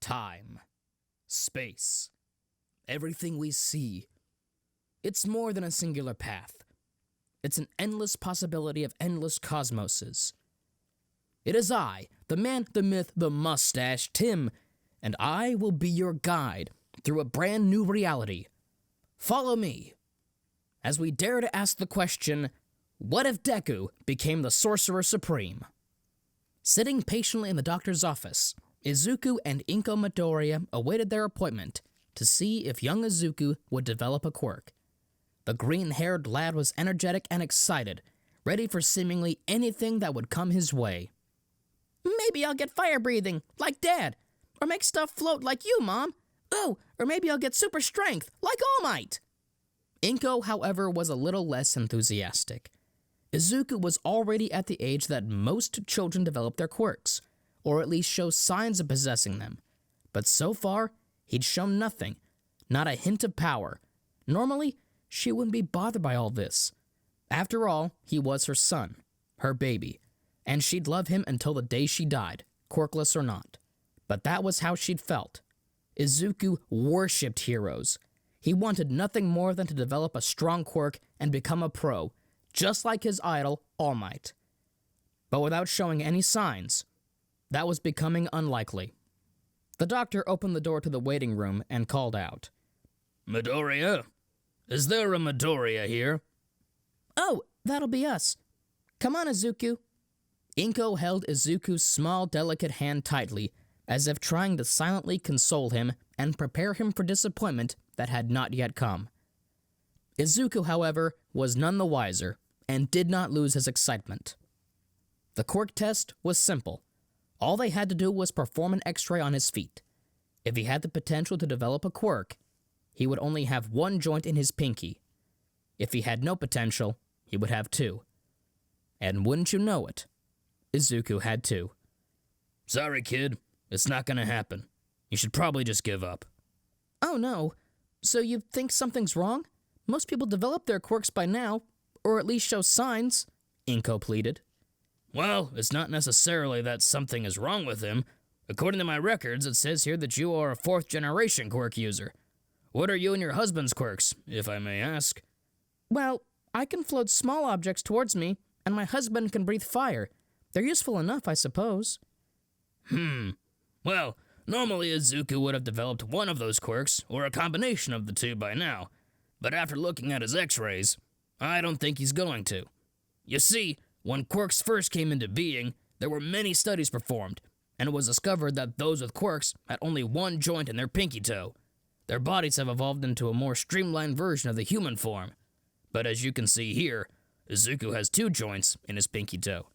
Time, space, everything we see. It's more than a singular path. It's an endless possibility of endless cosmoses. It is I, the man, the myth, the mustache, Tim, and I will be your guide through a brand new reality. Follow me as we dare to ask the question, what if Deku became the Sorcerer Supreme? Sitting patiently in the doctor's office, Izuku and Inko Midoriya awaited their appointment to see if young Izuku would develop a quirk. The green-haired lad was energetic and excited, ready for seemingly anything that would come his way. Maybe I'll get fire breathing, like Dad, or make stuff float like you, Mom. Oh, or maybe I'll get super strength, like All Might. Inko, however, was a little less enthusiastic. Izuku was already at the age that most children develop their quirks, or at least show signs of possessing them. But so far, he'd shown nothing, not a hint of power. Normally, she wouldn't be bothered by all this. After all, he was her son, her baby, and she'd love him until the day she died, quirkless or not. But that was how she'd felt. Izuku worshipped heroes. He wanted nothing more than to develop a strong quirk and become a pro, just like his idol, All Might. But without showing any signs, that was becoming unlikely. The doctor opened the door to the waiting room and called out, "Midoriya? Is there a Midoriya here?" "Oh, that'll be us. Come on, Izuku." Inko held Izuku's small, delicate hand tightly, as if trying to silently console him and prepare him for disappointment that had not yet come. Izuku, however, was none the wiser, and did not lose his excitement. The quirk test was simple. All they had to do was perform an X-ray on his feet. If he had the potential to develop a quirk, he would only have one joint in his pinky. If he had no potential, he would have two. And wouldn't you know it, Izuku had two. "Sorry, kid. It's not gonna happen. You should probably just give up." "Oh no. So you think something's wrong? Most people develop their quirks by now, or at least show signs," Inko pleaded. "Well, it's not necessarily that something is wrong with him. According to my records, it says here that you are a 4th-generation quirk user. What are you and your husband's quirks, if I may ask?" "Well, I can float small objects towards me, and my husband can breathe fire. They're useful enough, I suppose." Well, normally Izuku would have developed one of those quirks, or a combination of the two by now. But after looking at his X-rays, I don't think he's going to. You see, when quirks first came into being, there were many studies performed, and it was discovered that those with quirks had only one joint in their pinky toe. Their bodies have evolved into a more streamlined version of the human form. But as you can see here, Izuku has two joints in his pinky toe.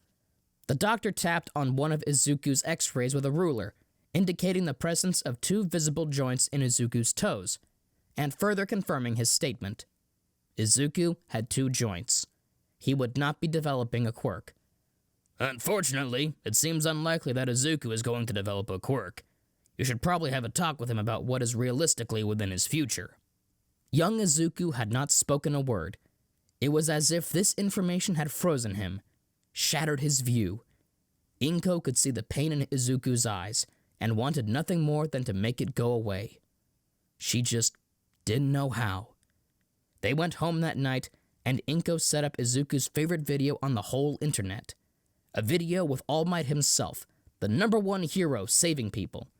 The doctor tapped on one of Izuku's X-rays with a ruler, indicating the presence of two visible joints in Izuku's toes, and further confirming his statement. Izuku had two joints. He would not be developing a quirk. "Unfortunately, it seems unlikely that Izuku is going to develop a quirk. You should probably have a talk with him about what is realistically within his future." Young Izuku had not spoken a word. It was as if this information had frozen him, shattered his view. Inko could see the pain in Izuku's eyes, and wanted nothing more than to make it go away. She just didn't know how. They went home that night, and Inko set up Izuku's favorite video on the whole internet. A video with All Might himself, the #1 hero saving people.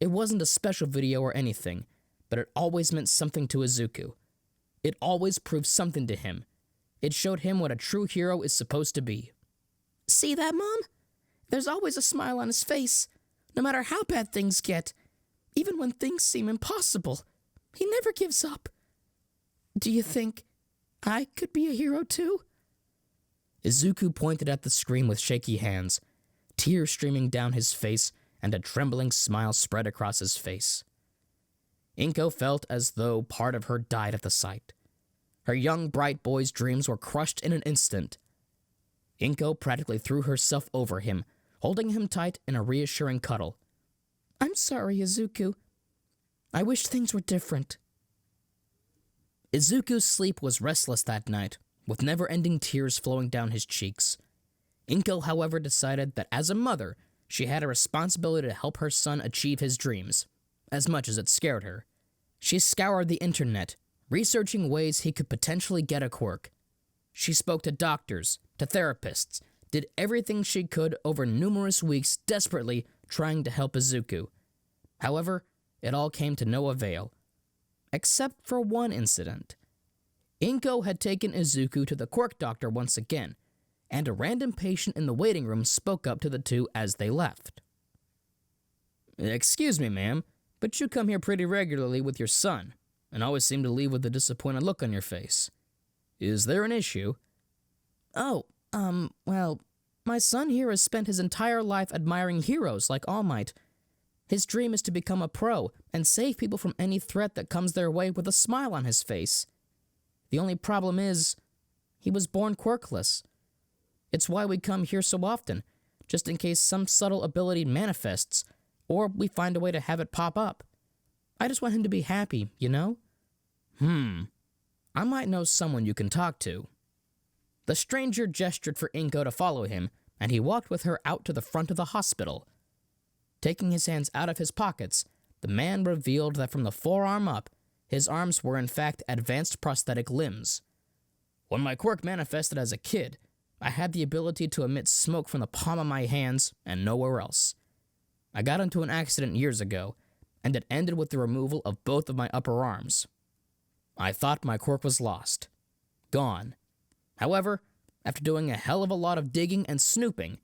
It wasn't a special video or anything, but it always meant something to Izuku. It always proved something to him. It showed him what a true hero is supposed to be. "See that, Mom? There's always a smile on his face, no matter how bad things get. Even when things seem impossible, he never gives up. Do you think I could be a hero too?" Izuku pointed at the screen with shaky hands, tears streaming down his face and a trembling smile spread across his face. Inko felt as though part of her died at the sight. Her young, bright boy's dreams were crushed in an instant. Inko practically threw herself over him, holding him tight in a reassuring cuddle. "I'm sorry, Izuku. I wish things were different." Izuku's sleep was restless that night, with never-ending tears flowing down his cheeks. Inko, however, decided that as a mother, She had a responsibility to help her son achieve his dreams, as much as it scared her. She scoured the internet, researching ways he could potentially get a quirk. She spoke to doctors, to therapists, did everything she could over numerous weeks desperately trying to help Izuku. However, it all came to no avail. Except for one incident. Inko had taken Izuku to the quirk doctor once again, and a random patient in the waiting room spoke up to the two as they left. "Excuse me, ma'am, but you come here pretty regularly with your son, and always seem to leave with a disappointed look on your face. Is there an issue?" "Oh, well, my son here has spent his entire life admiring heroes like All Might. His dream is to become a pro and save people from any threat that comes their way with a smile on his face. The only problem is, he was born quirkless. It's why we come here so often, just in case some subtle ability manifests, or we find a way to have it pop up. I just want him to be happy, you know?" I might know someone you can talk to." The stranger gestured for Inko to follow him, and he walked with her out to the front of the hospital. Taking his hands out of his pockets, the man revealed that from the forearm up, his arms were in fact advanced prosthetic limbs. "When my quirk manifested as a kid, I had the ability to emit smoke from the palm of my hands and nowhere else. I got into an accident years ago, and it ended with the removal of both of my upper arms. I thought my quirk was lost. Gone. However, after doing a hell of a lot of digging and snooping,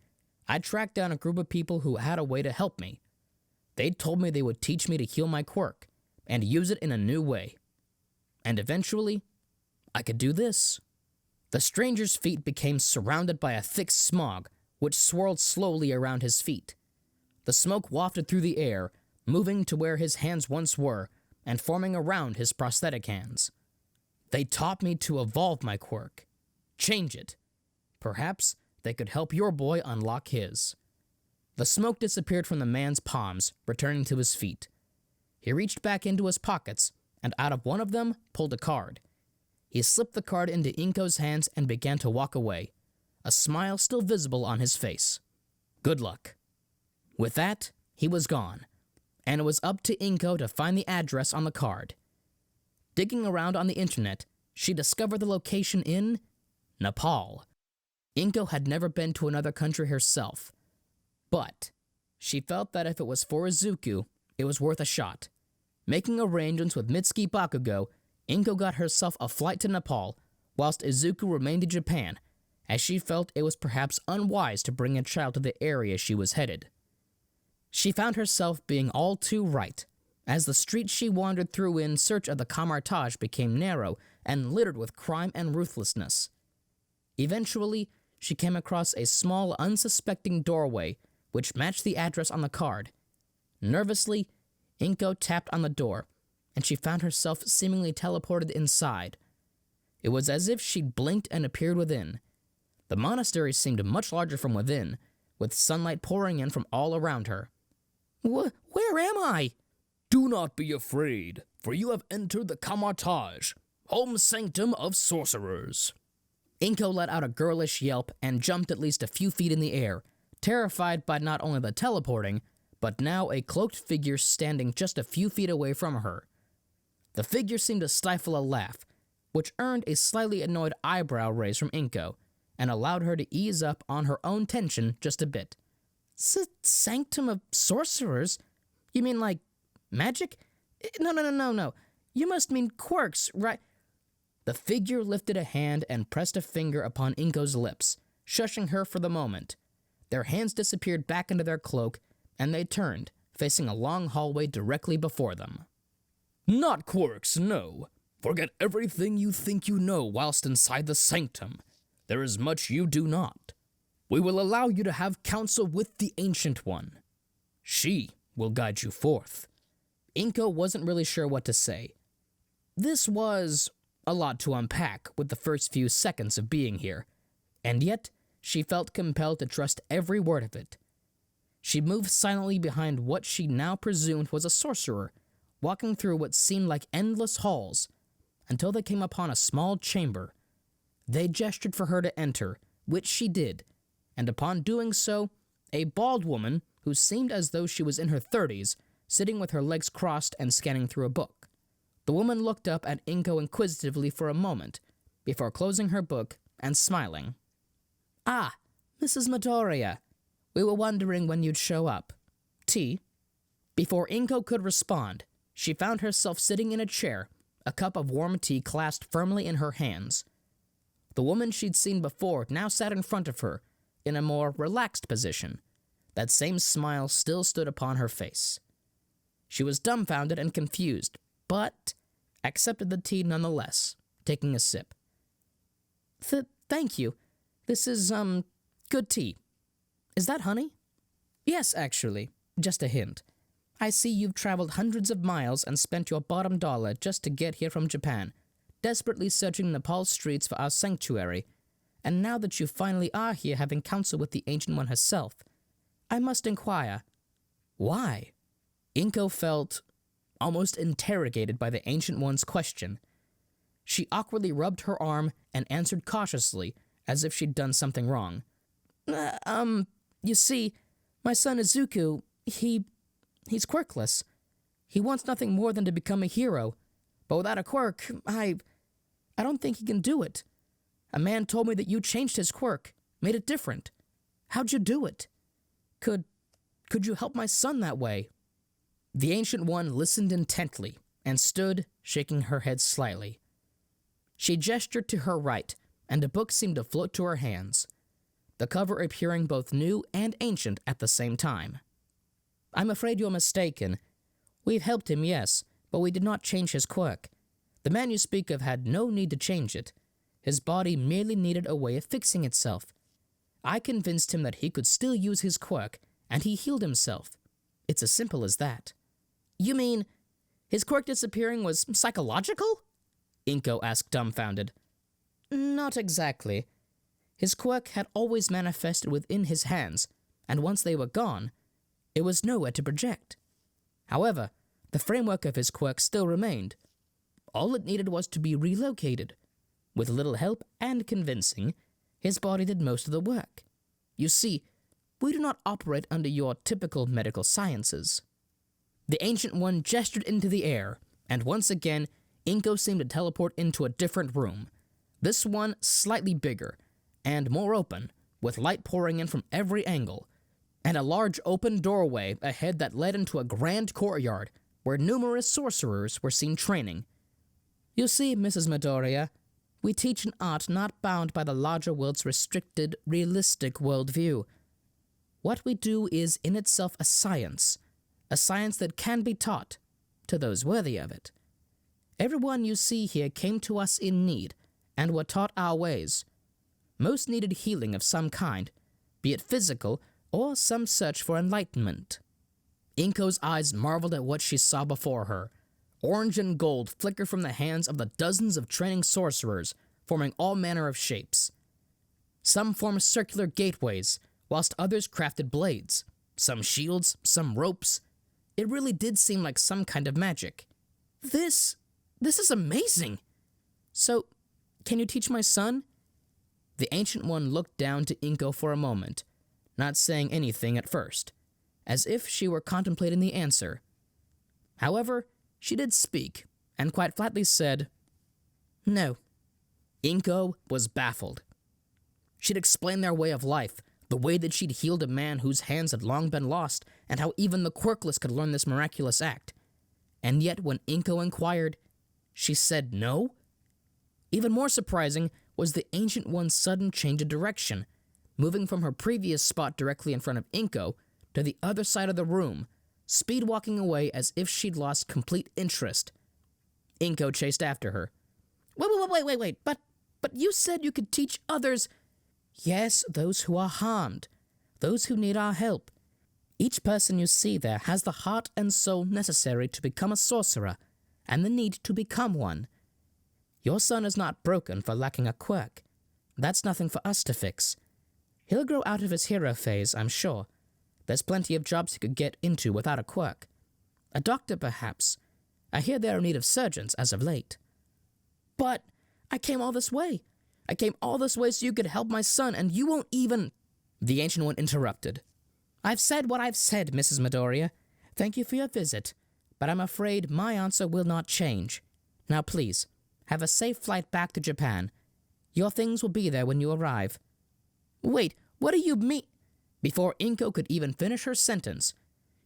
I tracked down a group of people who had a way to help me. They told me they would teach me to heal my quirk and use it in a new way. And eventually, I could do this." The stranger's feet became surrounded by a thick smog, which swirled slowly around his feet. The smoke wafted through the air, moving to where his hands once were, and forming around his prosthetic hands. "They taught me to evolve my quirk. Change it. Perhaps they could help your boy unlock his." The smoke disappeared from the man's palms, returning to his feet. He reached back into his pockets, and out of one of them pulled a card. He slipped the card into Inko's hands and began to walk away, a smile still visible on his face. "Good luck." With that, he was gone, and it was up to Inko to find the address on the card. Digging around on the internet, she discovered the location in Nepal. Inko had never been to another country herself, but she felt that if it was for Izuku, it was worth a shot. Making arrangements with Mitsuki Bakugo, Inko got herself a flight to Nepal, whilst Izuku remained in Japan, as she felt it was perhaps unwise to bring a child to the area she was headed. She found herself being all too right, as the streets she wandered through in search of the Kamartage became narrow and littered with crime and ruthlessness. Eventually, she came across a small, unsuspecting doorway which matched the address on the card. Nervously, Inko tapped on the door, and she found herself seemingly teleported inside. It was as if she'd blinked and appeared within. The monastery seemed much larger from within, with sunlight pouring in from all around her. Where am I?" "Do not be afraid, for you have entered the Kamartage, home sanctum of sorcerers." Inko let out a girlish yelp and jumped at least a few feet in the air, terrified by not only the teleporting, but now a cloaked figure standing just a few feet away from her. The figure seemed to stifle a laugh, which earned a slightly annoyed eyebrow raise from Inko, and allowed her to ease up on her own tension just a bit. Sanctum of sorcerers? You mean like magic? No. You must mean quirks, right?" The figure lifted a hand and pressed a finger upon Inko's lips, shushing her for the moment. Their hands disappeared back into their cloak, and they turned, facing a long hallway directly before them. "Not quirks, no. Forget everything you think you know whilst inside the sanctum. There is much you do not. We will allow you to have counsel with the Ancient One. She will guide you forth." Inko wasn't really sure what to say. This was a lot to unpack with the first few seconds of being here, and yet she felt compelled to trust every word of it. She moved silently behind what she now presumed was a sorcerer, walking through what seemed like endless halls, until they came upon a small chamber. They gestured for her to enter, which she did, and upon doing so, a bald woman, who seemed as though she was in her 30s, sitting with her legs crossed and scanning through a book. The woman looked up at Inko inquisitively for a moment, before closing her book and smiling. "Ah, Mrs. Midoriya. We were wondering when you'd show up. Tea?" Before Inko could respond, she found herself sitting in a chair, a cup of warm tea clasped firmly in her hands. The woman she'd seen before now sat in front of her, in a more relaxed position. That same smile still stood upon her face. She was dumbfounded and confused, but accepted the tea nonetheless, taking a sip. Thank you. This is, good tea. Is that honey?" "Yes, actually. Just a hint. I see you've traveled hundreds of miles and spent your bottom dollar just to get here from Japan, desperately searching Nepal's streets for our sanctuary. And now that you finally are here having counsel with the Ancient One herself, I must inquire, why?" Inko felt almost interrogated by the Ancient One's question. She awkwardly rubbed her arm and answered cautiously, as if she'd done something wrong. You see, my son Izuku, he's quirkless. He wants nothing more than to become a hero, but without a quirk, I don't think he can do it. A man told me that you changed his quirk, made it different. How'd you do it? Could you help my son that way?" The Ancient One listened intently and stood, shaking her head slightly. She gestured to her right, and a book seemed to float to her hands, the cover appearing both new and ancient at the same time. "I'm afraid you're mistaken. We've helped him, yes, but we did not change his quirk. The man you speak of had no need to change it. His body merely needed a way of fixing itself. I convinced him that he could still use his quirk, and he healed himself. It's as simple as that." "You mean his quirk disappearing was psychological?" Inko asked, dumbfounded. "Not exactly. His quirk had always manifested within his hands, and once they were gone, it was nowhere to project. However, the framework of his quirk still remained. All it needed was to be relocated. With little help and convincing, his body did most of the work. You see, we do not operate under your typical medical sciences." The Ancient One gestured into the air, and once again, Inko seemed to teleport into a different room. This one slightly bigger, and more open, with light pouring in from every angle, and a large open doorway ahead that led into a grand courtyard where numerous sorcerers were seen training. "You see, Mrs. Midoriya, we teach an art not bound by the larger world's restricted, realistic worldview. What we do is in itself a science that can be taught to those worthy of it. Everyone you see here came to us in need and were taught our ways. Most needed healing of some kind, be it physical or some search for enlightenment." Inko's eyes marveled at what she saw before her. Orange and gold flickered from the hands of the dozens of training sorcerers, forming all manner of shapes. Some formed circular gateways, whilst others crafted blades, some shields, some ropes. It really did seem like some kind of magic. This is amazing! So, can you teach my son?" The Ancient One looked down to Inko for a moment, not saying anything at first, as if she were contemplating the answer. However, she did speak, and quite flatly said, "No." Inko was baffled. She'd explained their way of life, the way that she'd healed a man whose hands had long been lost, and how even the quirkless could learn this miraculous act. And yet when Inko inquired, she said no? Even more surprising was the Ancient One's sudden change of direction, moving from her previous spot directly in front of Inko to the other side of the room, speed walking away as if she'd lost complete interest. Inko chased after her. Wait, but you said you could teach others. Yes, those who are harmed, those who need our help. Each person you see there has the heart and soul necessary to become a sorcerer, and the need to become one. Your son is not broken for lacking a quirk. That's nothing for us to fix. He'll grow out of his hero phase, I'm sure. There's plenty of jobs he could get into without a quirk. A doctor, perhaps. I hear they're in need of surgeons as of late. But I came all this way. I came all this way so you could help my son, and you won't even... The Ancient One interrupted. I've said what I've said, Mrs. Midoriya. Thank you for your visit, but I'm afraid my answer will not change. Now please, have a safe flight back to Japan. Your things will be there when you arrive. Wait, what do you mean? Before Inko could even finish her sentence,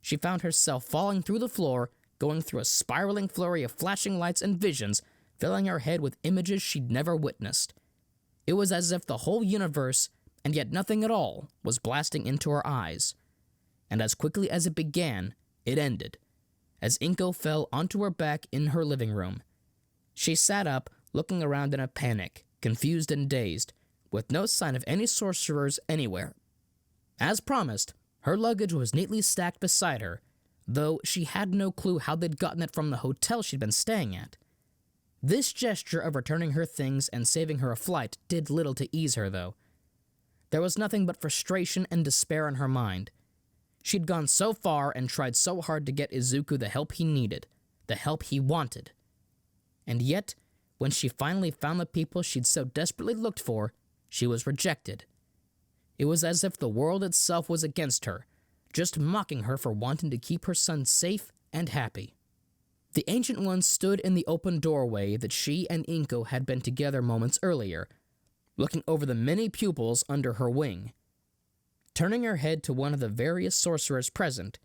she found herself falling through the floor, going through a spiraling flurry of flashing lights and visions, filling her head with images she'd never witnessed. It was as if the whole universe, and yet nothing at all, was blasting into her eyes. And as quickly as it began, it ended, as Inko fell onto her back in her living room. She sat up, looking around in a panic, confused and dazed, with no sign of any sorcerers anywhere. As promised, her luggage was neatly stacked beside her, though she had no clue how they'd gotten it from the hotel she'd been staying at. This gesture of returning her things and saving her a flight did little to ease her, though. There was nothing but frustration and despair in her mind. She'd gone so far and tried so hard to get Izuku the help he needed, the help he wanted. And yet, when she finally found the people she'd so desperately looked for, she was rejected. It was as if the world itself was against her, just mocking her for wanting to keep her son safe and happy. The Ancient One stood in the open doorway that she and Inko had been together moments earlier, looking over the many pupils under her wing. Turning her head to one of the various sorcerers present,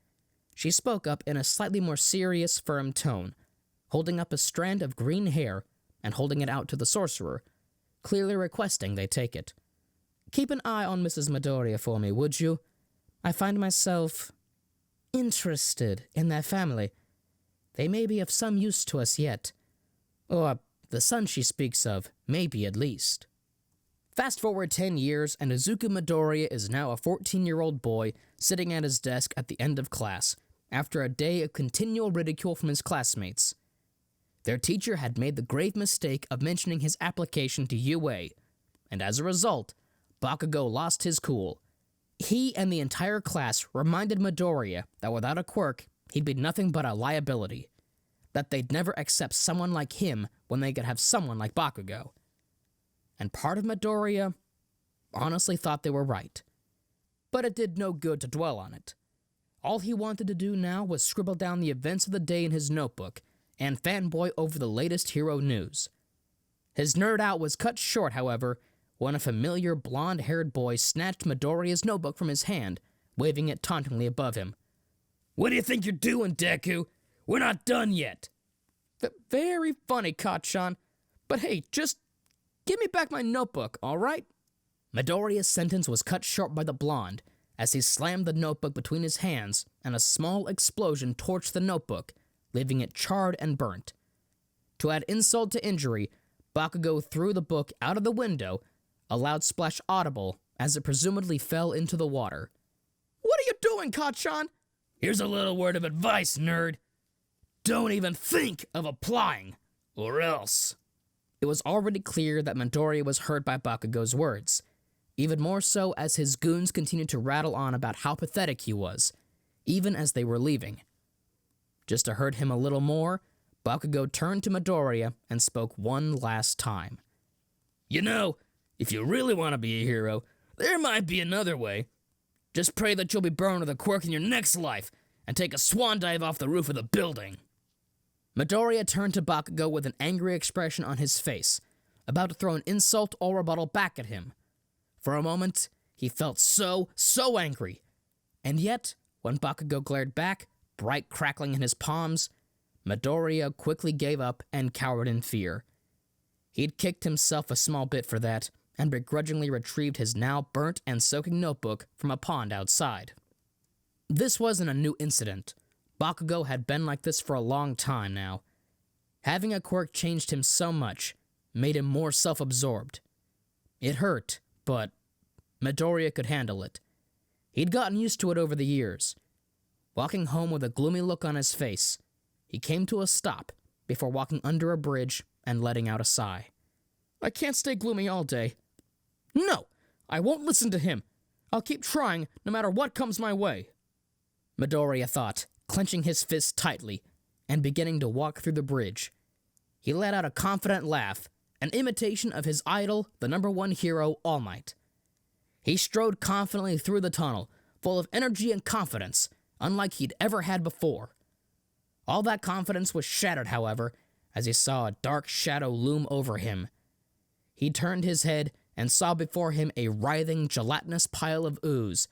she spoke up in a slightly more serious, firm tone, holding up a strand of green hair and holding it out to the sorcerer, clearly requesting they take it. Keep an eye on Mrs. Midoriya for me, would you? I find myself interested in their family. They may be of some use to us yet. Or the son she speaks of, maybe at least. Fast forward 10 years, and Izuku Midoriya is now a 14-year-old boy sitting at his desk at the end of class, after a day of continual ridicule from his classmates. Their teacher had made the grave mistake of mentioning his application to UA, and as a result, Bakugo lost his cool. He and the entire class reminded Midoriya that without a quirk, he'd be nothing but a liability, that they'd never accept someone like him when they could have someone like Bakugo. And part of Midoriya honestly thought they were right. But it did no good to dwell on it. All he wanted to do now was scribble down the events of the day in his notebook and fanboy over the latest hero news. His nerd out was cut short, however, when a familiar blonde-haired boy snatched Midoriya's notebook from his hand, waving it tauntingly above him. "What do you think you're doing, Deku? We're not done yet." Very funny, Kacchan. But hey, just give me back my notebook, all right? Midoriya's sentence was cut short by the blonde, as he slammed the notebook between his hands, and a small explosion torched the notebook, leaving it charred and burnt. To add insult to injury, Bakugo threw the book out of the window, a loud splash audible as it presumably fell into the water. "What are you doing, Kacchan?" "Here's a little word of advice, nerd. Don't even think of applying, or else." It was already clear that Midoriya was hurt by Bakugo's words, even more so as his goons continued to rattle on about how pathetic he was, even as they were leaving. Just to hurt him a little more, Bakugo turned to Midoriya and spoke one last time. "You know, if you really want to be a hero, there might be another way. Just pray that you'll be burned with a quirk in your next life and take a swan dive off the roof of the building." Midoriya turned to Bakugo with an angry expression on his face, about to throw an insult or rebuttal back at him. For a moment, he felt so angry. And yet, when Bakugo glared back, bright crackling in his palms, Midoriya quickly gave up and cowered in fear. He'd kicked himself a small bit for that, and begrudgingly retrieved his now burnt and soaking notebook from a pond outside. This wasn't a new incident. Bakugo had been like this for a long time now. Having a quirk changed him so much, made him more self-absorbed. It hurt, but Midoriya could handle it. He'd gotten used to it over the years. Walking home with a gloomy look on his face, he came to a stop before walking under a bridge and letting out a sigh. "I can't stay gloomy all day. No, I won't listen to him. I'll keep trying no matter what comes my way," Midoriya thought, clenching his fists tightly and beginning to walk through the bridge. He let out a confident laugh, an imitation of his idol, the #1 hero, All Might. He strode confidently through the tunnel, full of energy and confidence, unlike he'd ever had before. All that confidence was shattered, however, as he saw a dark shadow loom over him. He turned his head and saw before him a writhing, gelatinous pile of ooze,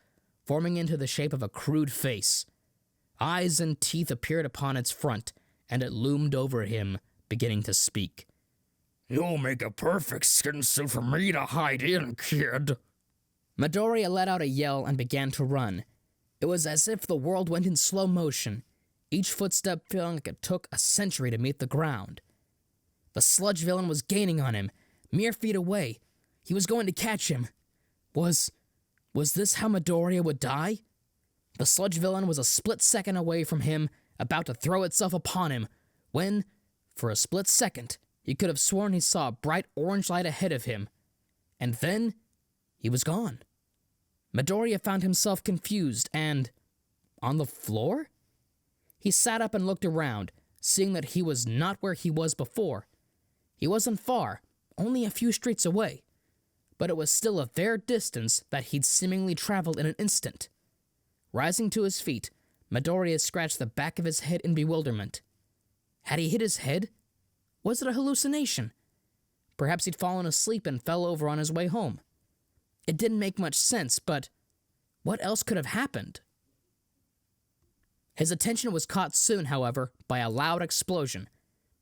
forming into the shape of a crude face. Eyes and teeth appeared upon its front, and it loomed over him, beginning to speak. "You'll make a perfect skin suit for me to hide in, kid." Midoriya let out a yell and began to run. It was as if the world went in slow motion, each footstep feeling like it took a century to meet the ground. The sludge villain was gaining on him, mere feet away. He was going to catch him. Was this how Midoriya would die? The sludge villain was a split second away from him, about to throw itself upon him, when, for a split second, he could have sworn he saw a bright orange light ahead of him. And then, he was gone. Midoriya found himself confused and on the floor? He sat up and looked around, seeing that he was not where he was before. He wasn't far, only a few streets away, but it was still a fair distance that he'd seemingly traveled in an instant. Rising to his feet, Midoriya scratched the back of his head in bewilderment. Had he hit his head? Was it a hallucination? Perhaps he'd fallen asleep and fell over on his way home. It didn't make much sense, but what else could have happened? His attention was caught soon, however, by a loud explosion,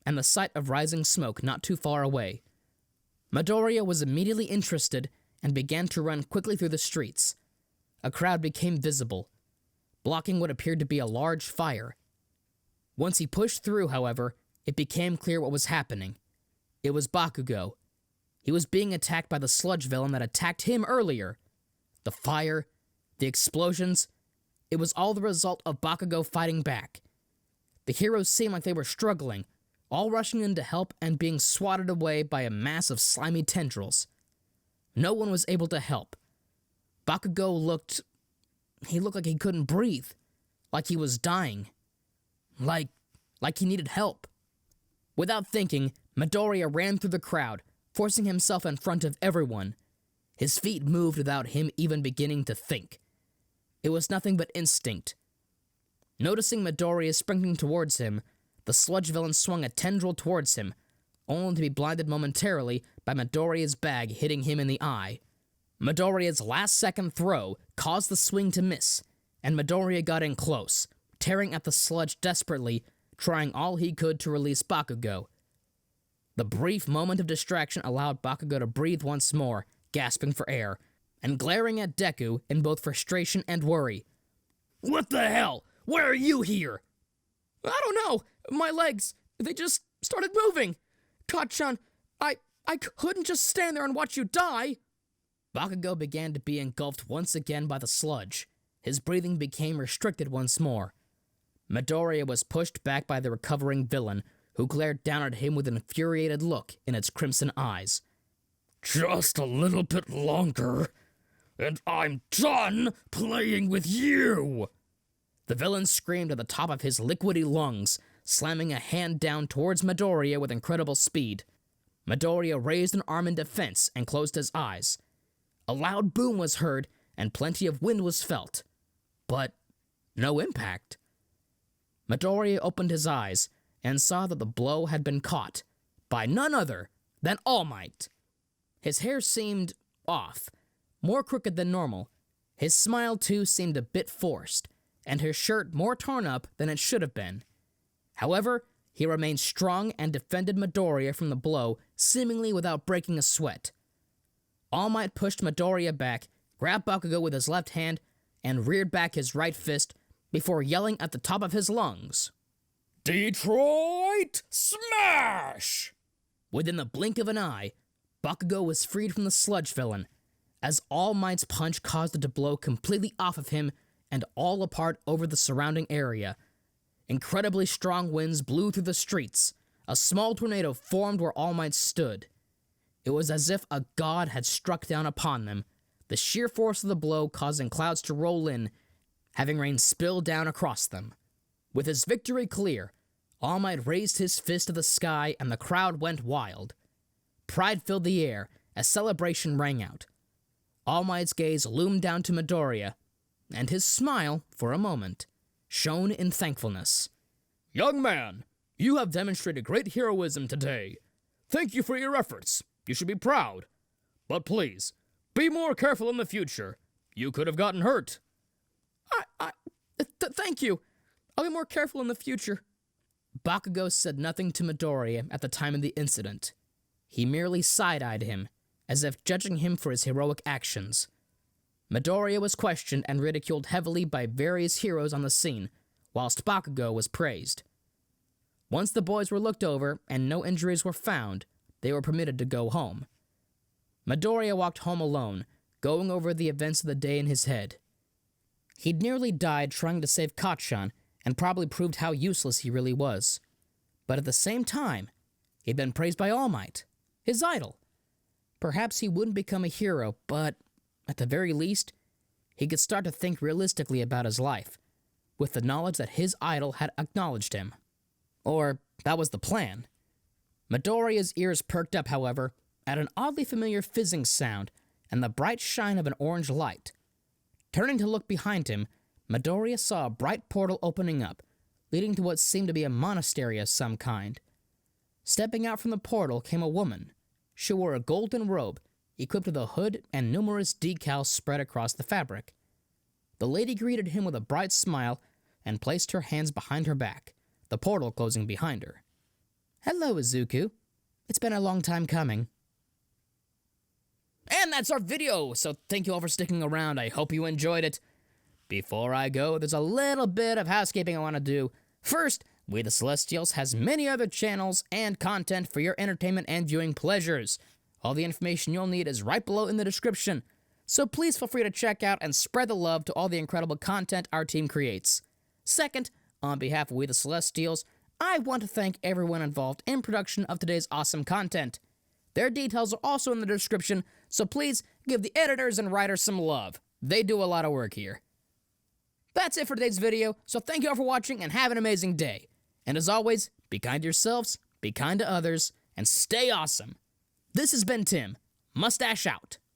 and the sight of rising smoke not too far away. Midoriya was immediately interested and began to run quickly through the streets. A crowd became visible, blocking what appeared to be a large fire. Once he pushed through, however, it became clear what was happening. It was Bakugo. He was being attacked by the sludge villain that attacked him earlier. The fire, the explosions, it was all the result of Bakugo fighting back. The heroes seemed like they were struggling, all rushing in to help and being swatted away by a mass of slimy tendrils. No one was able to help. Bakugo looked like he couldn't breathe, like he was dying, like he needed help. Without thinking, Midoriya ran through the crowd, forcing himself in front of everyone. His feet moved without him even beginning to think. It was nothing but instinct. Noticing Midoriya sprinting towards him, the sludge villain swung a tendril towards him, only to be blinded momentarily by Midoriya's bag hitting him in the eye. Midoriya's last-second throw caused the swing to miss, and Midoriya got in close, tearing at the sludge desperately, trying all he could to release Bakugo. The brief moment of distraction allowed Bakugo to breathe once more, gasping for air, and glaring at Deku in both frustration and worry. "What the hell? Why are you here?" "I don't know. My legs, they just started moving. Kachan, I couldn't just stand there and watch you die." Bakugo began to be engulfed once again by the sludge. His breathing became restricted once more. Midoriya was pushed back by the recovering villain, who glared down at him with an infuriated look in its crimson eyes. "Just a little bit longer, and I'm done playing with you!" The villain screamed at the top of his liquidy lungs, slamming a hand down towards Midoriya with incredible speed. Midoriya raised an arm in defense and closed his eyes. A loud boom was heard, and plenty of wind was felt, but no impact. Midoriya opened his eyes and saw that the blow had been caught by none other than All Might. His hair seemed off, more crooked than normal. His smile, too, seemed a bit forced, and his shirt more torn up than it should have been. However, he remained strong and defended Midoriya from the blow, seemingly without breaking a sweat. All Might pushed Midoriya back, grabbed Bakugo with his left hand, and reared back his right fist before yelling at the top of his lungs, "Detroit Smash!" Within the blink of an eye, Bakugo was freed from the sludge villain, as All Might's punch caused it to blow completely off of him and all apart over the surrounding area. Incredibly strong winds blew through the streets. A small tornado formed where All Might stood. It was as if a god had struck down upon them, the sheer force of the blow causing clouds to roll in, having rain spill down across them. With his victory clear, All Might raised his fist to the sky and the crowd went wild. Pride filled the air as celebration rang out. All Might's gaze loomed down to Midoriya, and his smile, for a moment, shone in thankfulness. "Young man, you have demonstrated great heroism today. Thank you for your efforts. You should be proud. But please, be more careful in the future. You could have gotten hurt." Thank you. I'll be more careful in the future." Bakugo said nothing to Midoriya at the time of the incident. He merely side-eyed him, as if judging him for his heroic actions. Midoriya was questioned and ridiculed heavily by various heroes on the scene, whilst Bakugo was praised. Once the boys were looked over and no injuries were found, they were permitted to go home. Midoriya walked home alone, going over the events of the day in his head. He'd nearly died trying to save Kacchan, and probably proved how useless he really was. But at the same time, he'd been praised by All Might, his idol. Perhaps he wouldn't become a hero, but at the very least, he could start to think realistically about his life, with the knowledge that his idol had acknowledged him. Or that was the plan. Midoriya's ears perked up, however, at an oddly familiar fizzing sound and the bright shine of an orange light. Turning to look behind him, Midoriya saw a bright portal opening up, leading to what seemed to be a monastery of some kind. Stepping out from the portal came a woman. She wore a golden robe, equipped with a hood and numerous decals spread across the fabric. The lady greeted him with a bright smile and placed her hands behind her back, the portal closing behind her. "Hello, Izuku. It's been a long time coming." And that's our video, so thank you all for sticking around. I hope you enjoyed it. Before I go, there's a little bit of housekeeping I want to do. First, We the Celestials has many other channels and content for your entertainment and viewing pleasures. All the information you'll need is right below in the description, so please feel free to check out and spread the love to all the incredible content our team creates. Second, on behalf of We the Celestials, I want to thank everyone involved in production of today's awesome content. Their details are also in the description, so please give the editors and writers some love. They do a lot of work here. That's it for today's video, so thank you all for watching and have an amazing day. And as always, be kind to yourselves, be kind to others, and stay awesome. This has been Tim, Mustache out.